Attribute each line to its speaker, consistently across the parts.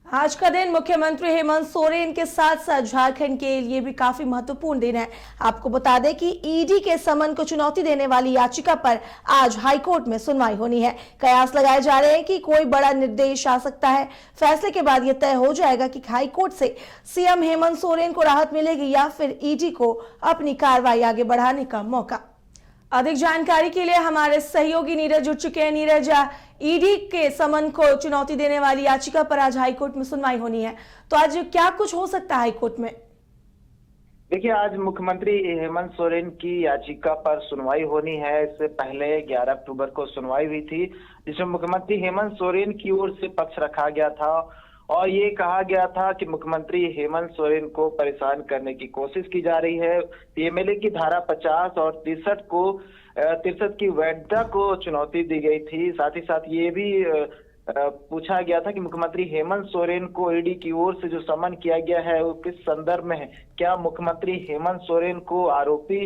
Speaker 1: आज का दिन मुख्यमंत्री हेमंत सोरेन के साथ साथ झारखंड के लिए भी काफी महत्वपूर्ण दिन है। आपको बता दें कि ईडी के समन को चुनौती देने वाली याचिका पर आज हाईकोर्ट में सुनवाई होनी है। कयास लगाए जा रहे हैं कि कोई बड़ा निर्देश आ सकता है। फैसले के बाद यह तय हो जाएगा कि हाईकोर्ट से सीएम हेमंत सोरेन को राहत मिलेगी या फिर ईडी को अपनी कार्रवाई आगे बढ़ाने का मौका। अधिक जानकारी के लिए हमारे सहयोगी नीरज जुड़ चुके हैं। नीरज, ईडी के समन को चुनौती देने वाली याचिका पर आज हाईकोर्ट में सुनवाई होनी है, तो आज क्या कुछ हो सकता है हाईकोर्ट में?
Speaker 2: देखिए, आज मुख्यमंत्री हेमंत सोरेन की याचिका पर सुनवाई होनी है। इससे पहले 11 अक्टूबर को सुनवाई हुई थी, जिसमें मुख्यमंत्री हेमंत सोरेन की ओर से पक्ष रखा गया था और ये कहा गया था कि मुख्यमंत्री हेमंत सोरेन को परेशान करने की कोशिश की जा रही है। पीएमएलए की धारा 50 और 63 की वैधता को चुनौती दी गई थी। साथ ही साथ ये भी पूछा गया था कि मुख्यमंत्री हेमंत सोरेन को ईडी की ओर से जो समन किया गया है वो किस संदर्भ में है। क्या मुख्यमंत्री हेमंत सोरेन को आरोपी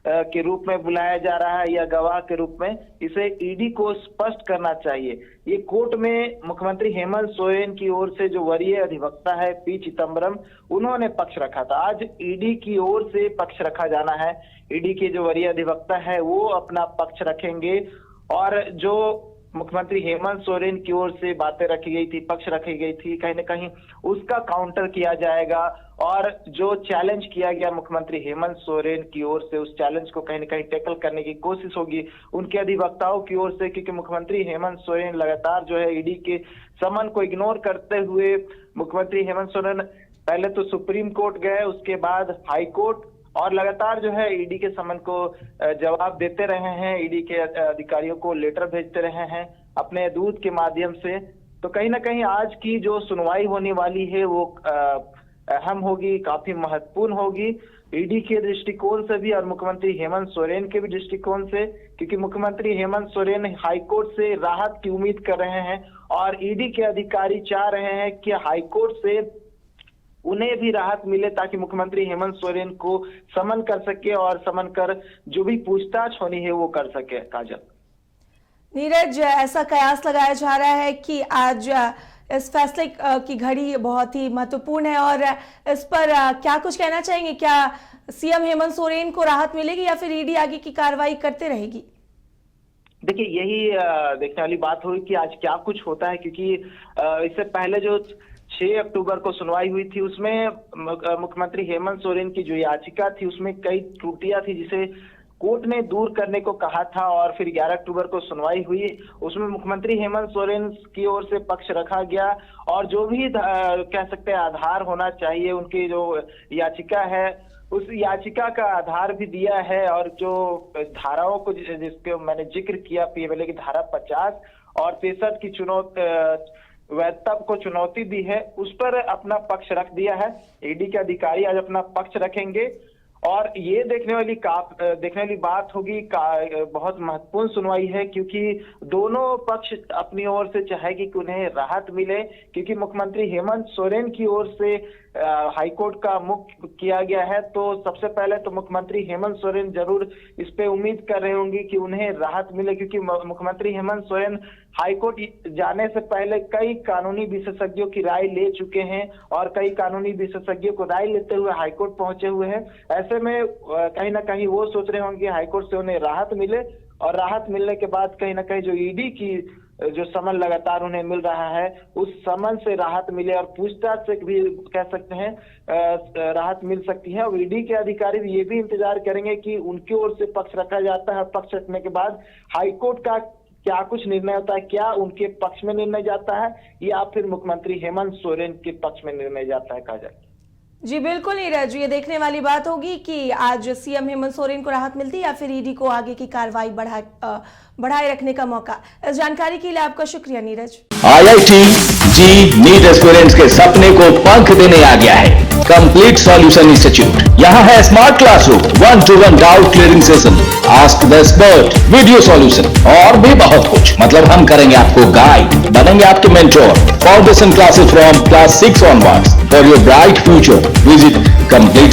Speaker 2: के रूप में बुलाया जा रहा है या गवाह के रूप में, इसे ईडी को स्पष्ट करना चाहिए। ये कोर्ट में मुख्यमंत्री हेमंत सोरेन की ओर से जो वरीय अधिवक्ता है पी चिदम्बरम, उन्होंने पक्ष रखा था। आज ईडी की ओर से पक्ष रखा जाना है। ईडी के जो वरीय अधिवक्ता है वो अपना पक्ष रखेंगे और जो मुख्यमंत्री हेमंत सोरेन की ओर से बातें रखी गई थी, पक्ष रखी गई थी, कहीं ना कहीं उसका काउंटर किया जाएगा और जो चैलेंज किया गया मुख्यमंत्री हेमंत सोरेन की ओर से, उस चैलेंज को कहीं ना कहीं टैकल करने की कोशिश होगी उनके अधिवक्ताओं की ओर से। क्योंकि मुख्यमंत्री हेमंत सोरेन लगातार जो है ईडी के समन को इग्नोर करते हुए मुख्यमंत्री हेमंत सोरेन पहले तो सुप्रीम कोर्ट गए, उसके बाद हाई कोर्ट, और लगातार जो है ईडी के समन को जवाब देते रहे हैं। ईडी के अधिकारियों को लेटर भेजते रहे हैं अपने दूत के माध्यम से। तो कहीं ना कहीं आज की जो सुनवाई होने वाली है वो अहम होगी, काफी महत्वपूर्ण होगी ईडी के दृष्टिकोण से भी और मुख्यमंत्री हेमंत सोरेन के भी दृष्टिकोण से। क्योंकि मुख्यमंत्री हेमंत सोरेन हाईकोर्ट से राहत की उम्मीद कर रहे हैं और ईडी के अधिकारी चाह रहे हैं कि हाईकोर्ट से उन्हें भी राहत मिले ताकि मुख्यमंत्री हेमंत सोरेन को समन कर सके और समन कर जो भी पूछताछ होनी है वो कर सके। काजल,
Speaker 1: नीरज, ऐसा कयास लगाया जा रहा है कि आज इस फैसले की घड़ी बहुत ही महत्वपूर्ण है और इस पर क्या कुछ कहना चाहेंगे? क्या सीएम हेमंत सोरेन को राहत मिलेगी या फिर ईडी आगे की कार्रवाई करते रहेगी?
Speaker 2: देखिए, यही देखने वाली बात हुई कि आज क्या कुछ होता है। क्योंकि इससे पहले जो 6 अक्टूबर को सुनवाई हुई थी उसमें मुख्यमंत्री हेमंत सोरेन की जो याचिका थी उसमें कई त्रुटियां थी जिसे कोर्ट ने दूर करने को कहा था और फिर 11 अक्टूबर को सुनवाई हुई, उसमें मुख्यमंत्री हेमंत सोरेन की ओर से पक्ष रखा गया और जो भी कह सकते हैं आधार होना चाहिए उनकी जो याचिका है उस याचिका का आधार भी दिया है। और जो धाराओं को जिसके मैंने जिक्र किया, पीएमएलए की धारा 50 और 63 की वैधता को चुनौती दी है, उस पर अपना पक्ष रख दिया है। ईडी के अधिकारी आज अपना पक्ष रखेंगे और ये देखने वाली बात होगी। बहुत महत्वपूर्ण सुनवाई है क्योंकि दोनों पक्ष अपनी ओर से चाहेगी कि उन्हें राहत मिले। क्योंकि मुख्यमंत्री हेमंत सोरेन की ओर से हाईकोर्ट का मुख किया गया है, तो सबसे पहले तो मुख्यमंत्री हेमंत सोरेन जरूर इस पे उम्मीद कर रहे होंगे कि उन्हें राहत मिले। क्योंकि मुख्यमंत्री हेमंत सोरेन हाईकोर्ट जाने से पहले कई कानूनी विशेषज्ञों की राय ले चुके हैं और कई कानूनी विशेषज्ञों को राय लेते हुए हाईकोर्ट पहुंचे हुए हैं। ऐसे में कहीं ना कहीं वो सोच रहे होंगे हाईकोर्ट से उन्हें राहत मिले और राहत मिलने के बाद कहीं ना कहीं जो ईडी की जो समन लगातार उन्हें मिल रहा है उस समन से राहत मिले और पूछताछ से भी कह सकते हैं राहत मिल सकती है। और ईडी के अधिकारी भी ये भी इंतजार करेंगे कि उनकी ओर से पक्ष रखा जाता है। पक्ष रखने के बाद हाईकोर्ट का क्या कुछ निर्णय होता है, क्या उनके पक्ष में निर्णय जाता है या फिर मुख्यमंत्री हेमंत सोरेन के पक्ष में निर्णय जाता है। काजल
Speaker 1: जी बिल्कुल नीरज, ये देखने वाली बात होगी कि आज सीएम हेमंत सोरेन को राहत मिलती है या फिर ईडी को आगे की कार्रवाई बढ़ाए रखने का मौका। इस जानकारी के लिए आपका शुक्रिया नीरज।
Speaker 3: IIT जी नीट एस्पिरेंट्स के सपने को पंख देने आ गया है कंप्लीट सॉल्यूशन इंस्टीट्यूट। यहाँ है smart classroom, 1-to-1 doubt clearing session, ask the expert, video solution और भी बहुत कुछ। मतलब हम करेंगे आपको गाइड, बनेंगे आपके mentor. Foundation classes from class 6 onwards for your bright future. Visit complete